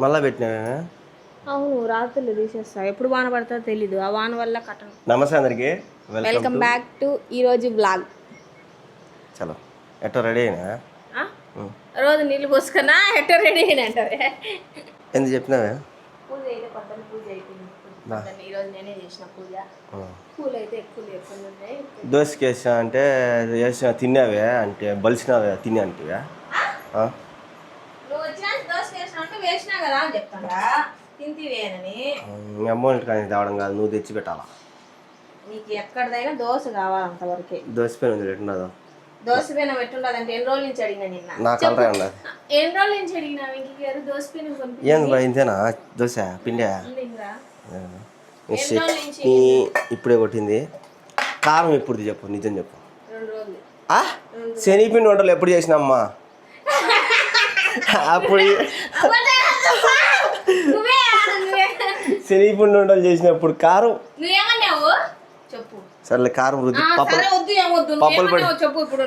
మళ్ళా పెట్టినావా? అవును, రాత్రులు తీసేస్తా. ఎప్పుడు వాన పడుతుందో తెలీదు. ఆ వాన వల్ల కట్టను. నమస్తే అందరికి, వెల్కమ్ బ్యాక్ టు ఈరోజు బ్లాగ్. చలో ఎట్టో రెడీ అయినా? రోజు నీళ్ళు పోసుకున్నా ఎట్టో రెడీ అయినా అంటారు. ఎందుకు చెప్పినావే? పూజ అయితే కొత్త పూజ అయిపోయింది. ఈరోజు నేనే చేసిన పూజ. పూలు అయితే ఎక్కువ లేకుండా ఉన్నాయి. దోశకి వేసా అంటే వేసిన తిన్నావే అంటే బలిసినావే తిని అంటివా? నువ్వు వచ్చినా దోశ వేసినా అంటే వేసినా కదా అని చెప్తాడా, తింటివేనని. మీ అమ్మ ఇంటి కానీ తేవడం కాదు, నువ్వు తెచ్చి పెట్టాలా. నీకు ఎక్కడిదైనా దోశ కావాలి అంతవరకే. దోశ పైన ఉంది పెట్టున్నదో. దోశ పైన పెట్టుండదంటే ఎన్ని రోజుల నుంచి అడిగినా నిన్న. నా కలరే ఉండదు. ఎన్ని రోజుల నుంచి అడిగినా వెంకీ గారు దోశ పైన ఏంది బా ఇంతేనా దోశ పిండే? ఇప్పుడే కొట్టింది. కారం ఎప్పుడు చెప్పు, నిజం చెప్పు. 2 రోజులు. శనిపిండి వంటలు ఎప్పుడు చేసినమ్మా? అప్పుడు శనిపిండి వంటలు చేసినప్పుడు కారం నువ్వేమన్నావు చెప్పు. సర్లే కారం రుద్ది పప్పులు పడి చెప్పు. ఇప్పుడు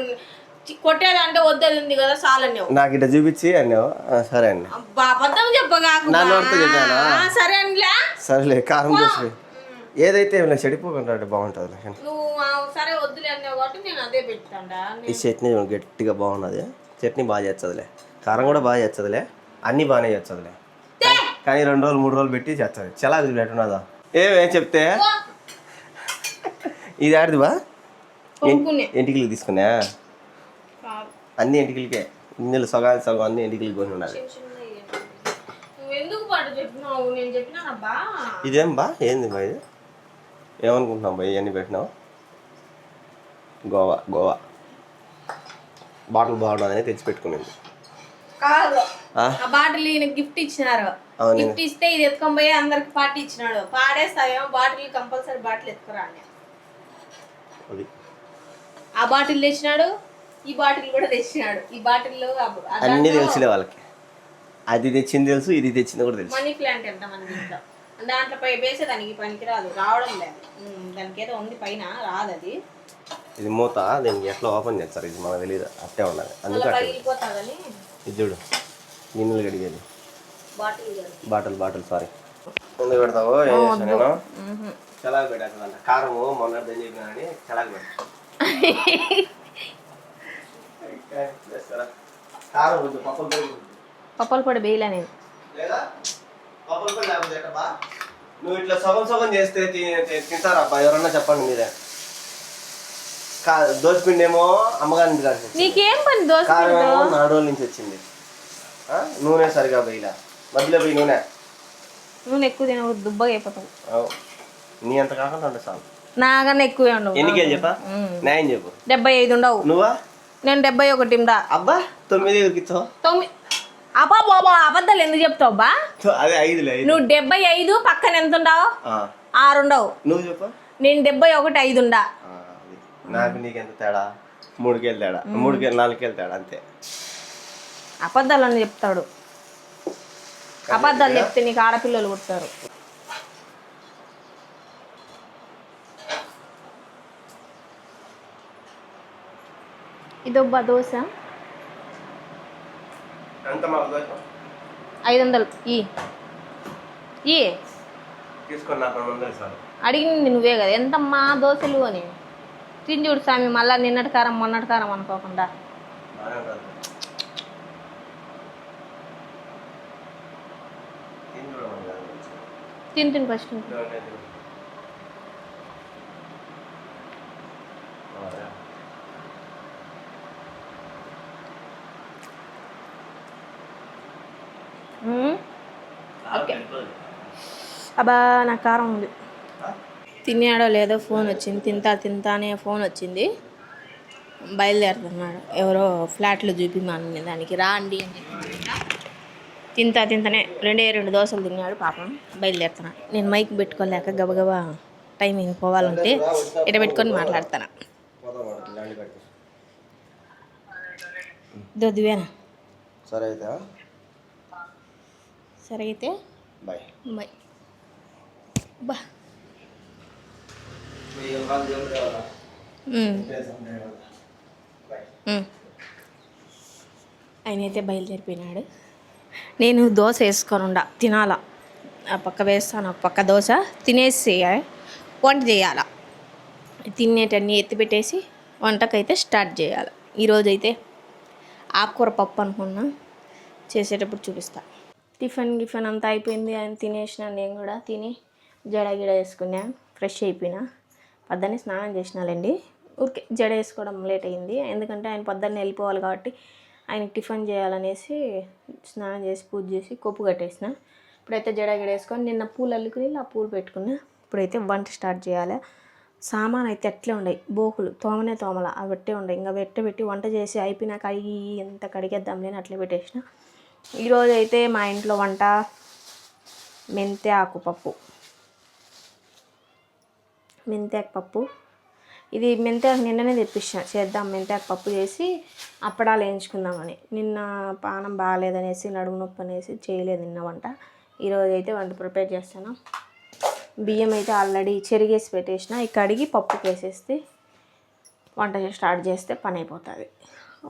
కొట్టేదంటే వద్దది ఉంది కదా చాలన్నావు. నాకు ఇట్లా చూపించి అన్నావు. సరే అండి, అబద్ధం చెప్పగా సరే అనిలే. సరేలే కారం దోశ ఏదైతే చెడిపోకుండా బాగుంటుంది. నువ్వు సరే వద్దులే అన్నావు కాబట్టి నేను అదే పెట్టుకుంటా. ఈ చట్నీ గట్టిగా బాగున్నది. చట్నీ బాగా చేస్తుందిలే, కారం కూడా బాగా చేస్తుందిలే, అన్నీ బాగానే చేస్తుందిలే. కానీ 2 రోజులు 3 రోజులు పెట్టి చేస్తుంది. చాలా పెట్టున్నదా ఏమేం చెప్తే ఇది ఆడిదివా? ఎంటికలకి తీసుకున్నా అన్ని ఎంటికలకే. ఇందులో సగానికి సగం అన్ని ఎంటికలకి కొని ఉండాలి. ఇదేం బా ఏంది బా ఇది? ఏమనుకుంటున్నావు బా ఇవన్నీ పెట్టినావు? గోవా బాటిల్ బాగుంటుందని తెచ్చి పెట్టుకునేది. బాటిల్ ఈయన గిఫ్ట్ ఇచ్చినారు. గిఫ్ట్ ఇస్తే ఇది ఎత్తుకొని పోయి అందరికి పార్టీ ఇచ్చినాడు. పాడేస్తావేమో బాటిల్, కంపల్సరీ బాటిల్ ఎత్తుకురా అని. ఆ బాటిల్ తెచ్చినాడు, ఈ బాటిల్ కూడా తెచ్చినాడు. ఈ బాటిల్ అన్ని తెలుసులే వాళ్ళకి. అది తెచ్చింది తెలుసు, ఇది తెచ్చింది కూడా తెలుసు. మనీ ప్లాంట్ ఎంత మంది ఇంట్లో దాంట్లో వేసే దానికి పనికి రాదు, రావడం లేదు. దానికి ఏదో ఉంది పైన, రాదు అది. ఇది మూత, దీనికి ఎట్లా ఓపెన్ చేస్తారు ఇది మనకు తెలియదు. అట్టే ఉన్నది అందుకే ఇది చూడు. గిన్నెలు కడిగేది బాటిల్ సారీ. ముందు పెడతావు నేను చలాకి పెట్టాను. కారము మొన్న చెప్పినానని చలాకి పెట్టా. కారం వద్దు, పప్పుల పొడి వేయలే నేను. లేదా పప్పుల పొడి లేకపోతే ఎట్టబా? నువ్వు ఇట్లా సగం చేస్తే తింటారబ్బా ఎవరన్నా చెప్పండి మీరే. దోశపిండి ఏమో అమ్మగారి కాదు, నీకేం పని? దోశ కారం ఏమో 4 రోజుల నుంచి వచ్చింది. నూనె సరిగా పోయిలా, మధ్యలో పోయి నూనె ఎక్కువ తినకూడదు, దుబ్బగా అయిపోతావు. నీ అంత కాకుండా ఉండే చాలు. నాకన్నా ఎక్కువే ఉండవు. ఎన్నికేళ్ళు చెప్పా? న్యాయం చెప్పు. 75 ఉండవు. నువ్వా? నేను 71. అబ్బా 9 ఇచ్చావు. 9 అబ్బా బాబా, అబద్ధాలు ఎందుకు చెప్తావు బా? అదే 5లే. నువ్వు 75 పక్కన ఎంత ఉండవు? 6 ఉండవు. నువ్వు చెప్పు. నేను 71, 5 ఉండా. నాకు నీకెంత తేడా? 3 కేలు తేడా, 4 కేలు తేడా అంతే. అబద్ధాలు అని చెప్తాడు. అబద్ధాలు చెప్తే నీకు ఆడపిల్లలు పుడతారు. ఇదొబ్బా దోశ 500 అడిగింది నువ్వే కదా ఎంతమ్మా దోశలు అని. తిండి చూడు స్వామి, మళ్ళా నిన్నటి కారం మొన్నటి కారం అనుకోకుండా. తిని ఫస్ట్. ఓకే అబ్బా, నాకు కారం ఉంది. తిన్నాడో లేదో ఫోన్ వచ్చింది. తింటానే ఫోన్ వచ్చింది. బయలుదేరుతున్నాడు. ఎవరో ఫ్లాట్లో చూపిమని దానికి రా అండి అని చెప్పి తింటానే 2 దోశలు తిన్నాడు పాపం. బయలుదేరుతున్నాడు. నేను మైక్ పెట్టుకోలేక గబగబా టైమింగ్ పోవాలంటే ఇట పెట్టుకొని మాట్లాడతాను. దొద్దువేనా? సరే అయితే బాయ్. బా ఆయన అయితే బయలుదేరిపోయినాడు. నేను దోశ వేసుకొని ఉండ తినాల, ఆ పక్క వేస్తాను, ఒక పక్క దోశ తినేసి వంట చేయాల. తినేటన్నీ ఎత్తిపెట్టేసి వంటకైతే స్టార్ట్ చేయాలి. ఈరోజైతే ఆకుకూర పప్పు అనుకున్నా, చేసేటప్పుడు చూపిస్తా. టిఫిన్ అంతా అయిపోయింది, ఆయన తినేసిన, నేను కూడా తిని జడ వేసుకున్నా, ఫ్రెష్ అయిపోయినా. పొద్దున్నే స్నానం చేసినాలండి, ఊరికే జడ వేసుకోవడం లేట్ అయింది, ఎందుకంటే ఆయన పొద్దున్నే వెళ్ళిపోవాలి కాబట్టి ఆయనకి టిఫిన్ చేయాలనేసి స్నానం చేసి పూజ చేసి కొప్పు కట్టేసిన. ఇప్పుడైతే జడ వేసుకొని నిన్న పూలు అల్లుకుని ఆ పూలు పెట్టుకున్నా. ఇప్పుడైతే వంట స్టార్ట్ చేయాలి. సామాన్ అయితే అట్లే ఉన్నాయి, బోకులు తోమల అవి పెట్టే ఉన్నాయి. ఇంకా పెట్టి వంట చేసి అయిపోయినా కడిగి ఎంత కడిగేద్దాం లేని అట్లే పెట్టేసిన. ఈరోజు అయితే మా ఇంట్లో వంట మెంతాకు పప్పు. ఇది మెంతాకు నిన్ననే తెప్పించిన, చేద్దాం మెంతాకు పప్పు చేసి అప్పడాలు వేయించుకుందామని. నిన్న పానం బాగాలేదనేసి, నడుము నొప్పి అనేసి చేయలేదు నిన్న వంట. ఈరోజు అయితే వంట ప్రిపేర్ చేస్తాను. బియ్యం అయితే ఆల్రెడీ చెరిగేసి పెట్టేసిన, ఇక కడిగి పప్పుకి వేసేస్తే వంట స్టార్ట్ చేస్తే పని అయిపోతుంది.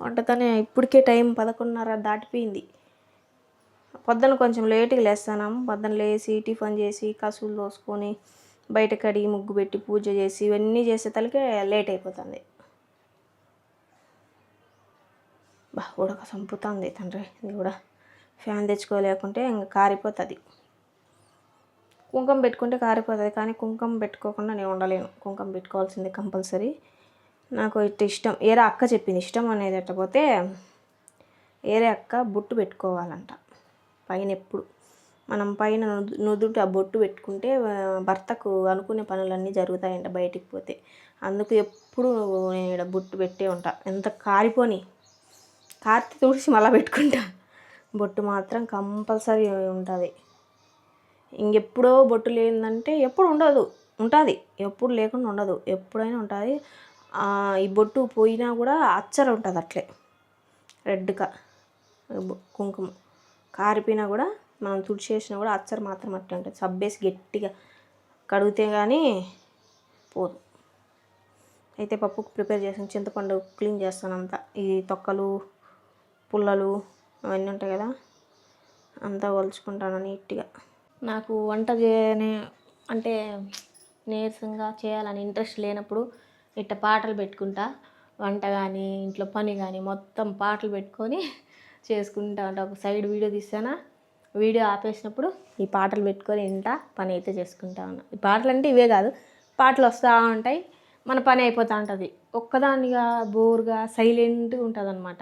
వంటతోనే ఇప్పటికే టైం 11:30 దాటిపోయింది. పొద్దున కొంచెం లేటుగా లేస్తాను. పొద్దున లేచి టిఫిన్ చేసి కసులు దోసుకొని బయట కడిగి ముగ్గు పెట్టి పూజ చేసి ఇవన్నీ చేసేతలకే లేట్ అయిపోతుంది. ఉడక చంపుతుంది తండ్రి. ఇది కూడా ఫ్యాన్ తెచ్చుకోలేకుంటే ఇంకా కారిపోతుంది. కుంకుమ పెట్టుకుంటే కారిపోతుంది, కానీ కుంకుమ పెట్టుకోకుండా నేను ఉండలేను. కుంకుమ పెట్టుకోవాల్సిందే కంపల్సరీ. నాకు ఇట్లా ఇష్టం. ఏరే అక్క చెప్పింది, ఇష్టం అనేది ఎట్టపోతే ఏరే అక్క బొట్టు పెట్టుకోవాలంట పైన. ఎప్పుడు మనం పైన నుదుటి ఆ బొట్టు పెట్టుకుంటే భర్తకు అనుకునే పనులన్నీ జరుగుతాయంట బయటికి పోతే. అందుకు ఎప్పుడు నేను ఇక్కడ బొట్టు పెట్టే ఉంటా. ఎంత కారిపోని కార్తి తుడిచి మళ్ళీ పెట్టుకుంటా. బొట్టు మాత్రం కంపల్సరీ ఉంటుంది. ఇంకెప్పుడో బొట్టు లేదంటే ఎప్పుడు ఉండదు, ఉంటుంది. ఎప్పుడు లేకుండా ఉండదు, ఎప్పుడైనా ఉంటుంది. ఈ బొట్టు పోయినా కూడా అచ్చర ఉంటుంది అట్లే రెడ్గా. కుంకుమ కారిపోయినా కూడా మనం తుడిచేసినా కూడా అచ్చర మాత్రం అట్లే ఉంటుంది. సబ్బేసి గట్టిగా కడిగితే కానీ పోదు. అయితే పప్పుకు ప్రిపేర్ చేసాను. చింతపండు క్లీన్ చేస్తాను అంతా. ఈ తొక్కలు పుల్లలు అవన్నీ ఉంటాయి కదా, అంతా ఒలుచుకుంటాను నీట్గా. నాకు వంట అంటే నీరసంగా చేయాలని ఇంట్రెస్ట్ లేనప్పుడు ఇట్ట పాటలు పెట్టుకుంటా. వంట కానీ ఇంట్లో పని కానీ మొత్తం పాటలు పెట్టుకొని చేసుకుంటా ఉంటా. ఒక సైడ్ వీడియో తీసానా, వీడియో ఆపేసినప్పుడు ఈ పాటలు పెట్టుకొని ఇంటా పని అయితే చేసుకుంటా ఉన్నా. ఈ పాటలు అంటే ఇవే కాదు, పాటలు వస్తూ ఉంటాయి, మన పని అయిపోతూ ఉంటుంది. ఒక్కదానిగా బోర్గా సైలెంట్గా ఉంటుంది అనమాట.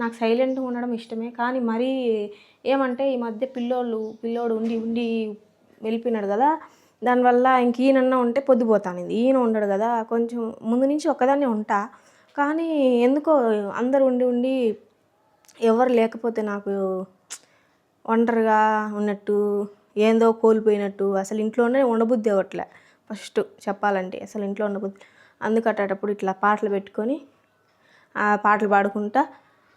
నాకు సైలెంట్గా ఉండడం ఇష్టమే, కానీ మరీ ఏమంటే ఈ మధ్య పిల్లోడు ఉండి వెళ్ళిపోయినాడు కదా, దానివల్ల ఇంక ఈయనన్నా ఉంటే పొద్దుపోతాను. ఈయన ఉండడు కదా, కొంచెం ముందు నుంచి ఒక్కదాన్నే ఉంటా. కానీ ఎందుకో అందరు ఉండి ఎవరు లేకపోతే నాకు ఒంటరిగా ఉన్నట్టు, ఏందో కోల్పోయినట్టు, అసలు ఇంట్లోనే ఉండబుద్ధి అవ్వట్లే. ఫస్ట్ చెప్పాలంటే అసలు ఇంట్లో ఉండబుద్ధి. అందుకట్టేటప్పుడు ఇట్లా పాటలు పెట్టుకొని ఆ పాటలు పాడుకుంటా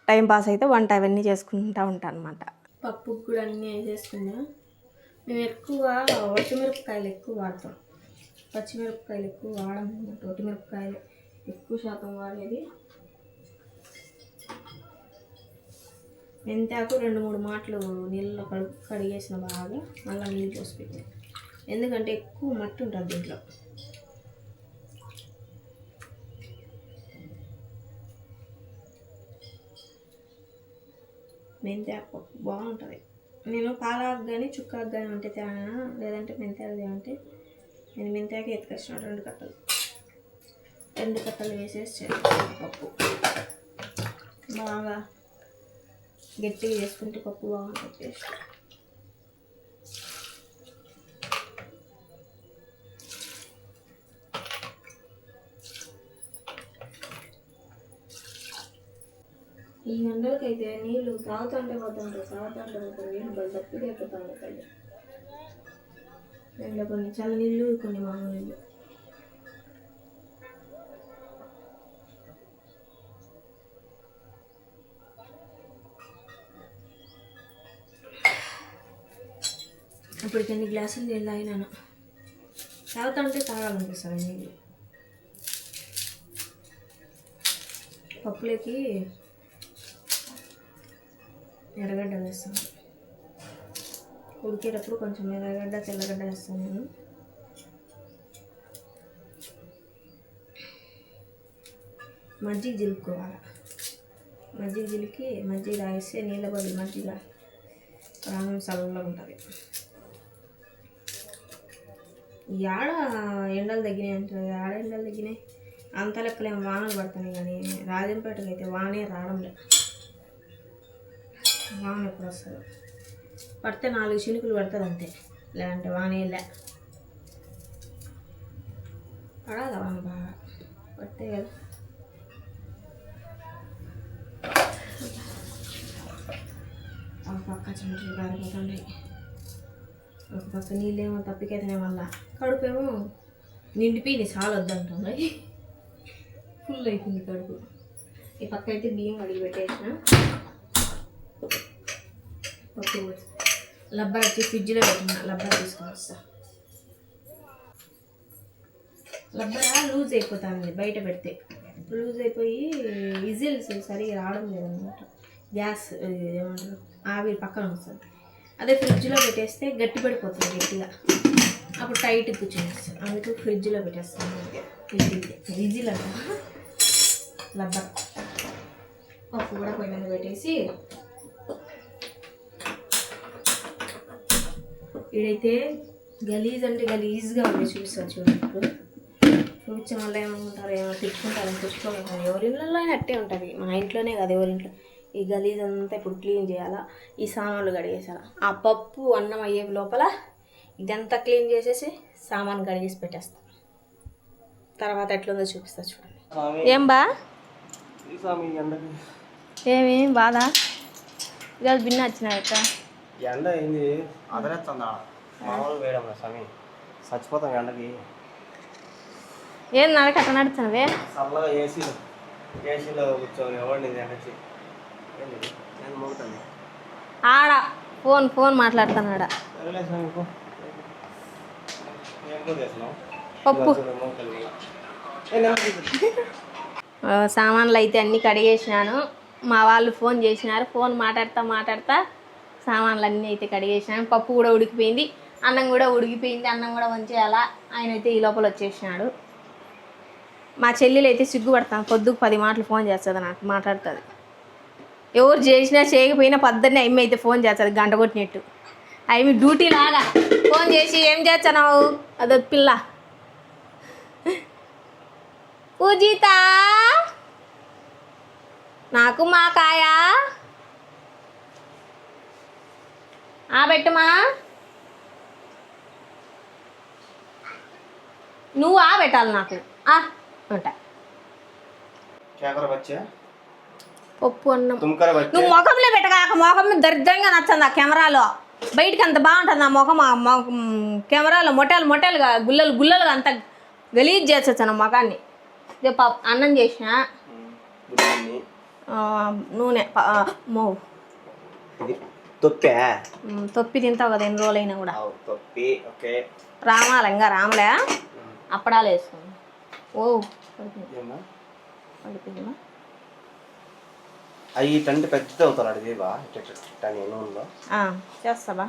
టైం పాస్ అయితే వంట అవన్నీ చేసుకుంటూ ఉంటాను అనమాట. పప్పుకు కూడా అన్నీ వేసేసుకున్నా. మేము ఎక్కువ ఒట్టిమిరపకాయలు ఎక్కువ వాడతాం, పచ్చిమిరపకాయలు ఎక్కువ వాడమన్నమాట. ఒట్టిమిరపకాయలు ఎక్కువ శాతం వాడేది. మెంతాకు 2-3 మాటలు నీళ్ళలో కడిగేసిన బాగా, మళ్ళీ నీళ్ళు పోసి పెట్టాను. ఎందుకంటే ఎక్కువ మట్టి ఉంటుంది దీంట్లో. మెంతాకు బాగుంటుంది. నేను పాలాకు కానీ చుక్కాకు కానీ ఉంటే తేనా, లేదంటే మెంతాకు అంటే నేను మెంతాకు ఎత్తుకొచ్చిన 2 కట్టలు వేసేసి పప్పు బాగా గట్టిగా చేసుకుంటే పప్పు బాగుంటుంది టేస్ట్. ఈ ఎండలకైతే నీళ్ళు తాగుతుంటే నీళ్ళు బలి తప్పిగా ఎక్కుతా ఉంటాయి. దాంట్లో కొన్ని చల్ల నీళ్ళు, కొన్ని మామూలు నీళ్ళు. ఇప్పటికి ఎన్ని గ్లాసులు నీళ్ళు తాగినాను. తాగుతుంటే తాగాలనిపిస్తుంది నీళ్ళు. పప్పులోకి ఎర్రగడ్డ వేస్తాను. ఉడికేటప్పుడు కొంచెం ఎర్రగడ్డ తెల్లగడ్డ వేస్తాను నేను. మజ్జిగ జిలుపుకోవాలి. మజ్జిగ జిలికి మజ్జిగ తాగిస్తే నీళ్ళ బదులు మజ్జిగ ప్రాణం చల్లగా ఉంటుంది. ఆడ ఎండలు తగ్గినాయి అంటారు, ఆడ ఎండలు తగ్గినాయి అంత లెక్కలేం వానలు పడుతున్నాయి, కానీ రాజంపేటకి అయితే వానే రావడం లేదు. వాన ఎప్పుడు వస్తుంది? పడితే 4 చినుకులు పడుతుంది అంతే, లేదంటే వానే లే. పడాలి వాన బాగా పడితే కదా. ఒక పక్క చెమటలు కారిపోతుంటాయి, ఒక పక్క నీళ్ళేమో తప్పికైతేనే మళ్ళా కడుపేమో నిండిపోయింది, చాలా వద్దంటుంది, ఫుల్ అయిపోయింది కడుపు. ఈ పక్క అయితే బియ్యం కడిగి పెట్టేసిన. పప్పు లబ్బర్ వచ్చి ఫ్రిడ్జ్లో పెట్టిన, లబ్బర్ తీసుకొని వస్తా. లబ్బర్ లూజ్ అయిపోతుంది బయట పెడితే, లూజ్ అయిపోయి విజిల్స్ సరిగా రావడం లేదన్నమాట. గ్యాస్ ఏమంటారు ఆవిరి పక్కన వస్తుంది. అదే ఫ్రిడ్జ్లో పెట్టేస్తే గట్టి పడిపోతుంది గట్టిగా, అప్పుడు టైట్ కూర్చొనేస్తాను. అందుకు ఫ్రిడ్జ్లో పెట్టేస్తాను. విజిల్ అంట లబ్బర్. పప్పు కూడా పొయ్యి మీద పెట్టేసి, ఇదైతే గలీజ్ అంటే గలీజ్గా ఉంది. చూపిస్తాను చూడండి. ఇప్పుడు చూపించే వల్ల ఏమనుకుంటారు, ఏమో తిట్టుకుంటారు, తెచ్చుకోమంటారు. ఎవరి ఇళ్ళల్లో అయినా అట్టే ఉంటుంది, మా ఇంట్లోనే కాదు ఎవరింట్లో. ఈ గలీజ్ అంతా ఇప్పుడు క్లీన్ చేయాలా, ఈ సామాన్లు కడిగేసాలా. ఆ పప్పు అన్నం అయ్యే లోపల ఇదంతా క్లీన్ చేసేసి సామాన్ కడిగేసి పెట్టేస్తాం. తర్వాత ఎట్లుందో చూపిస్తా చూడండి. ఏం బా ఏమి బాధ ఈరోజు బిన్న వచ్చినాయట. ఎండ ఏంది అదరేస్తుందా? మామూలు వేయడం స్వామి, చచ్చిపోతాం ఎండకి. ఏం నడక అట్లా నడుస్తున్నవే? చల్లగా ఏసీలో కూర్చొని ఎవరిని ఎండచ్చి నేను మోగుతాను. ఆడ ఫోన్ మాట్లాడుతున్నాడా? పప్పు సామాన్లు అయితే అన్నీ కడిగేసినాను. మా వాళ్ళు ఫోన్ చేసినారు, ఫోన్ మాట్లాడుతా సామాన్లు అన్నీ అయితే కడిగేసినాను. పప్పు కూడా ఉడికిపోయింది, అన్నం కూడా ఉడికిపోయింది. అన్నం కూడా వంచేయాలా. ఆయన అయితే ఈ లోపల వచ్చేసినాడు. మా చెల్లెలు అయితే సిగ్గుపడతాను, పొద్దుకు 10 మాటలు ఫోన్ చేస్తుంది నాకు, మాట్లాడుతుంది. ఎవరు చేసినా చేయకపోయినా పొద్దున్నే అమ్మ అయితే ఫోన్ చేస్తుంది గంట కొట్టినట్టు. అవి డ్యూటీ లాగా ఫోన్ చేసి ఏం చేస్తున్నావు అదో పిల్ల పూజిత నాకు మా కాయ పెట్టమా, నువ్వు పెట్టాలి నాకు ఉంటా. పప్పు అన్నం నువ్వు ముఖంలో పెట్టగాక, ముఖం మీద దరిద్రంగా నచ్చింది ఆ కెమెరాలో. బయటికి అంత బాగుంటుంది ఆ ముఖం, కెమెరాలో మొట్టలుగా గుల్లలుగా అంత గలీజ్ చేసేసాను ముఖాన్ని. అన్నం చేసిన నూనె తొప్పి తింటావు కదా ఎన్ని రోజులైనా కూడా. రామాలంగా రామలే అప్పడాలు వేసుకుని. పడిపోయిందా? అవి తండ్రి పెద్ద అవుతాడు చేస్తావా?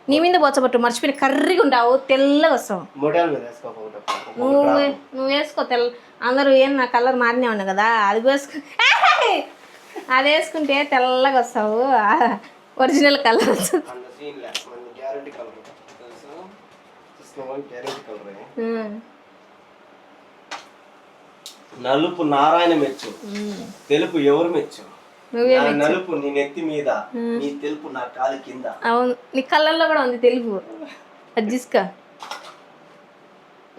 నీ మీద పోచబట్టు మర్చిపోయిన కర్రీగా ఉంటావు, తెల్లగా వస్తావు. నువ్వు వేసుకో తెల్ల. అందరూ ఏం నా కలర్ మారినే ఉన్నా కదా, అది వేసుకుంటే తెల్లగా వస్తావు, ఒరిజినల్ కలర్. నలుపు నారాయణ మెచ్చు, తెలుపు ఎవరు మెచ్చు? నలుపు నీ నెత్తి మీద, నీ తెలుపు నా కాలి కింద. అవును, నీ కళ్ళల్లో కూడా ఉంది తెలుపు. అజ్జిస్కా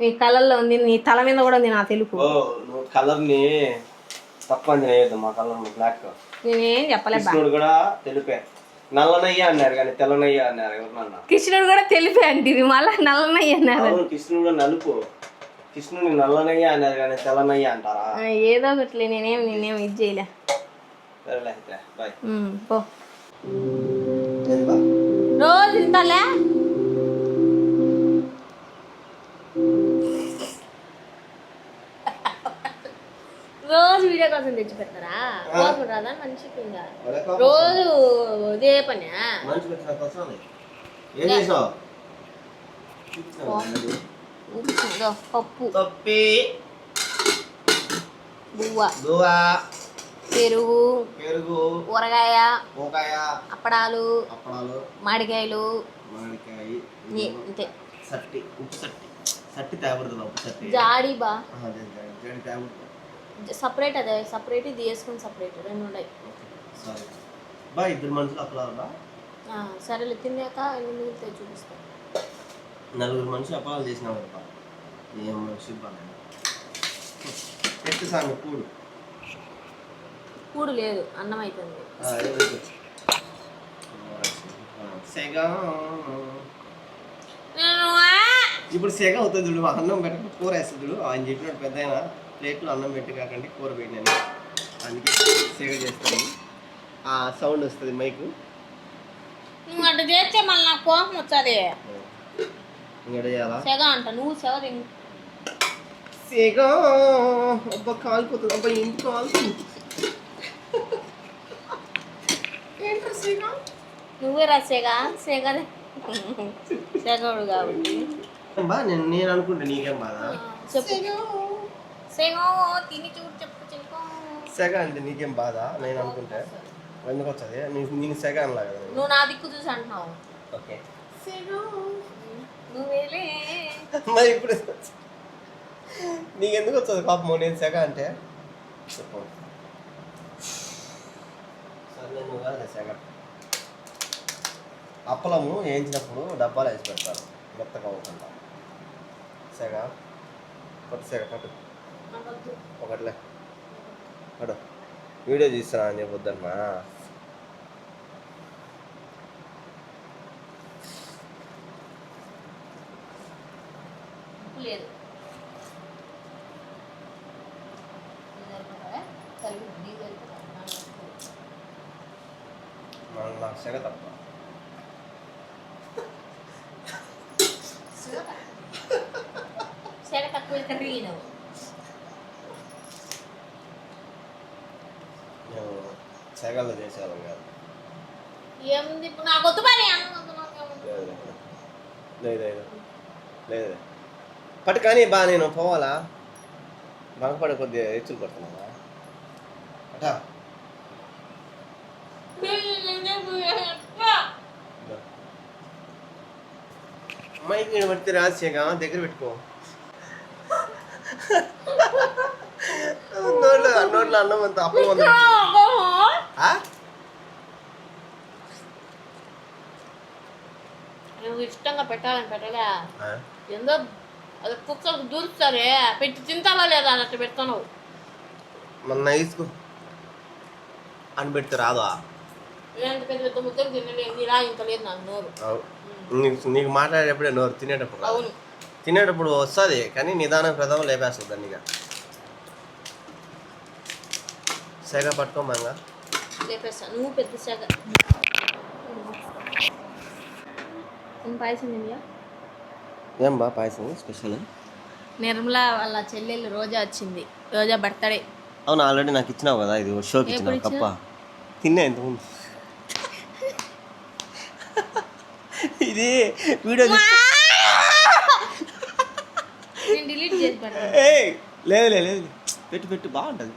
నీ కళ్ళల్లో ఉంది, నీ తల మీద కూడా ఉంది నా తెలుపు. నువ్వు కలర్ ని తక్కువ వేయద్దు, మా కలర్ బ్లాక్. నేనేం చెప్పలేదు. కృష్ణుడు కూడా తెలుపే, నల్లనయ్య అన్నారు కానీ తెల్లనయ్య అన్నారు. ఎవరన్నా కృష్ణుడు కూడా తెలిపే అంటే మళ్ళీ నల్లనయ్య అన్నారు. కృష్ణుడు నలుపు, కృష్ణుని నల్లనయ్య అన్నారు కానీ తెల్లనయ్య అంటారా? ఏదో ఒకటి, నేనేం ఇది చేయలే. పో రోజు ఇంతలే రోజు వీడియో కోసం తెచ్చి పెడతారా? రాదా మనిషికి ఇంకా రోజు ఇదే పని మనిషి పెట్టిన కోసం ఏం చేసావు పప్పు తప్పి బువ్వ పెరుగు ఊరగాయ అప్పడాలు మామిడికాయలు అంతే సట్టి తేబడుతుంది ఉప్పు సట్టి జాడి బా జాడి తేబడుతుంది సపరేట్ అదే సపరేట్ ఇది వేసుకుని సపరేట్ రెండు ఉన్నాయి సరే బా ఇద్దరు మనుషులు అప్పలాలు సరేలే తిన్నాక ఎన్ని మిగిలితే చూపిస్తాను నలుగురు మనుషులు అప్పలాలు చేసినావు కదా ఏం మనిషి బాగా ఎత్తు సాంగ్ కూడు లేదు అన్నం అవుతుంది ఇప్పుడు సెగ అవుతుంది చూడు అన్నం పెట్టక కూర వేస్తుంది చూడు ఆయన చెప్పినట్టు పెద్ద అయినా ప్లేట్లో అన్నం పెట్టి కాకండి కూర పెట్టినాను అందుకే సెగ చేస్తాను ఆ సౌండ్ వస్తుంది మైకు నువ్వు అట్లా చేస్తే మళ్ళీ నాకు కోపం వచ్చాది ఇంకట చేయాలా సెగ అంట నువ్వు సెగ సెగ అబ్బా కాలిపోతుంది అబ్బా ఇంటి కాలుతుంది నువ్వే రా సెగ సెగదే సెగడు కాబట్టి బా నేను అనుకుంటా నీకేం బాధ చెప్పు సెగ తిని చూడు చెప్పు చెప్పుకో సెగ అంటే నీకేం బాధ నేను అనుకుంటే ఎందుకు వచ్చది నేను సెగ అనలా కదా నువ్వు నా దిక్కు చూసి అంటున్నావు ఓకే నువ్వేలే మరి ఇప్పుడు నీకెందుకు వచ్చదు పాపం నేను సెగ అంటే చెప్పు సరే నువ్వు కాదు సెగ అప్పలము వేయించినప్పుడు డబ్బాలు వేసి పెడతారు మెత్తగా అవ్వకుండా సెగ కొత్త సెగ కట్టు ఒకటిలే కడు వీడియో తీస్తున్నా అని చెప్పొద్దమ్మా లేదు నాకు సెగ తప్ప సెగ తక్కువ కర్రీ మేము సెగల్లో చేసేవాళ్ళం కాదు ఏముంది ఇప్పుడు నాకు వద్దు మరి లేదు లేదు పట్టు కానీ బా నేను పోవాలా బాగుపడే కొద్దిగా హెచ్చులు పడుతున్నావా అటా మైక్ నేను పడితే రాజశేఖ దగ్గర పెట్టుకో నోట్లో అన్నం అంత అప్పం నువ్వు ఇష్టంగా పెట్టాలని పెట్టలే ఎందో అది కుక్కలకు దూరుతారే పెట్టి తింటావా లేదా అన్నట్టు పెడతావు మన నైస్కు అని పెడితే రాదా ఇలాంటి పెద్ద పెద్ద ముద్దలు తినలేదు ఇలా ఇంత లేదు నాకు నోరు నీకు మాట్లాడేటప్పుడే నోరు తినేటప్పుడు అవును తినేటప్పుడు వస్తుంది కానీ నిదానం ప్రథమం లేపేస్తుంది దాన్నిగా సెగ పట్టుకోమంగా లేపేస్తా నువ్వు పెద్ద సెగ పాయసం తిందియా ఏం బా పాయసం స్పెషల్ నిర్మల వాళ్ళ చెల్లెలు రోజా వచ్చింది రోజా బర్త్డే అవును ఆల్రెడీ నాకు ఇచ్చినావు కదా ఇది షోకి ఇచ్చినావు కప్ప తిన్నా ఇంతకుముందు ఇది వీడియో నేను డిలీట్ చేసి పెడతాను లేదు పెట్టు బాగుంటుంది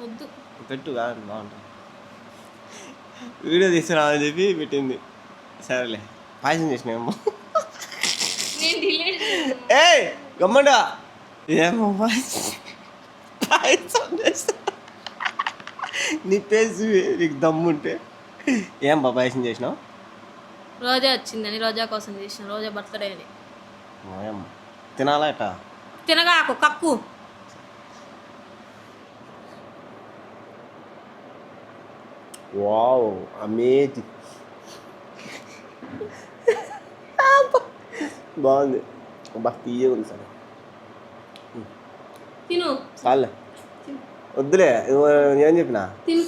వద్దు పెట్టు బాగుంటుంది వీడియో తీసుకురా అని చెప్పి పెట్టింది సరేలే పాయసం చేసినామో నేను డిలీట్ గమ్మండా ఏమో పాయసం చేస్తా నీ పేసు నీకు దమ్ముంటే ఏం బా పాయసం చేసినావు రోజా వచ్చిందని రోజా కోసం చేసిన రోజా బర్త్డే అని తినాలా ఎట్టా తినగాకు కక్కు వావ్ అమేజింగ్ బాగుంది బా తీయగా ఉంది సరే తిను చాలే వద్దులే ఏం చెప్పిన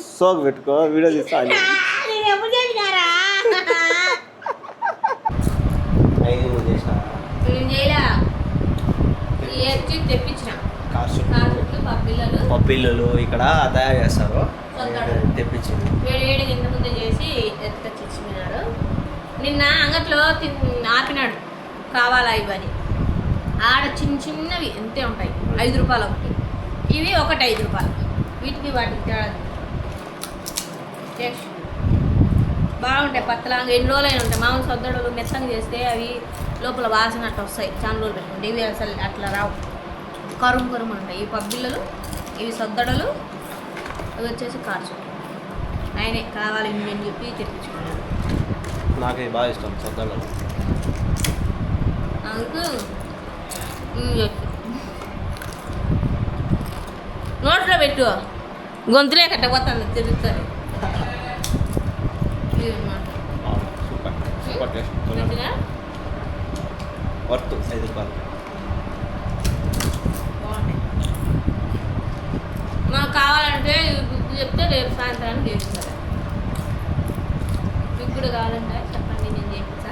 సోకు పెట్టుకో వీడియో తీస్తా నేను ఎప్పుడు చెప్పినారా నేను చేయలే తెప్పించిన పప్పిల్లలు ఇక్కడ తయారు చేస్తారు తెప్పించింది. వేడి ఇంత ముందు చేసి ఎత్తుకొచ్చి ఇచ్చినాడు. నిన్న అంగట్లో ఆపినాడు కావాలా ఇవని. ఆడ చిన్నవి ఎంతే ఉంటాయి, 5 రూపాయలు ఒకటి. ఇవి ఒకటి 5 రూపాయలు. వీటికి వాటికి తేడా టేస్ట్ బాగుంటాయి. పత్తలాగా ఎన్ని రోజులైనా ఉంటాయి. మామూలు సొద్దడలు మెత్తంగా చేస్తే అవి లోపల వాసన అట్లా వస్తాయి. చాలా రోజులు పెట్టుకుంటే ఇవి అసలు అట్లా రావు, కరుము కరుము ఉంటాయి. ఇవి పబ్బిళ్ళలు, ఇవి సొద్దడలు, అవి వచ్చేసి కార్చు. ఆయనే కావాలి అని చెప్పి తెప్పించుకున్నాను. నాకు ఇది బాగా ఇష్టం సొద్దలు. నాకు నోట్లో పెట్టు, గొంతులే కట్టపోతుంది తిరుగుతుంది. Super super taste. వర్త్ 5 రూపాయలు. బాగుంటాయి. నాకు కావాలంటే చెప్తే రేపు సాయంత్రానికి చేస్తారు. మీకు కూడా కావాలంటే చెప్పండి, నేను చేపిస్తా.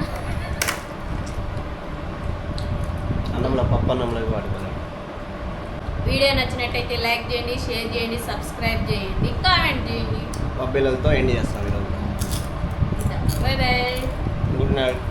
అన్నంలో పప్పు అన్నంలో వాడుకోవాలి. వీడియో నచ్చినట్టయితే లైక్ చేయండి, షేర్ చేయండి, సబ్స్క్రైబ్ చేయండి, కామెంట్ చేయండి. పబ్బిళ్ళతో ఎండ్ చేస్తాం ఈరోజు. Bye bye. Good night.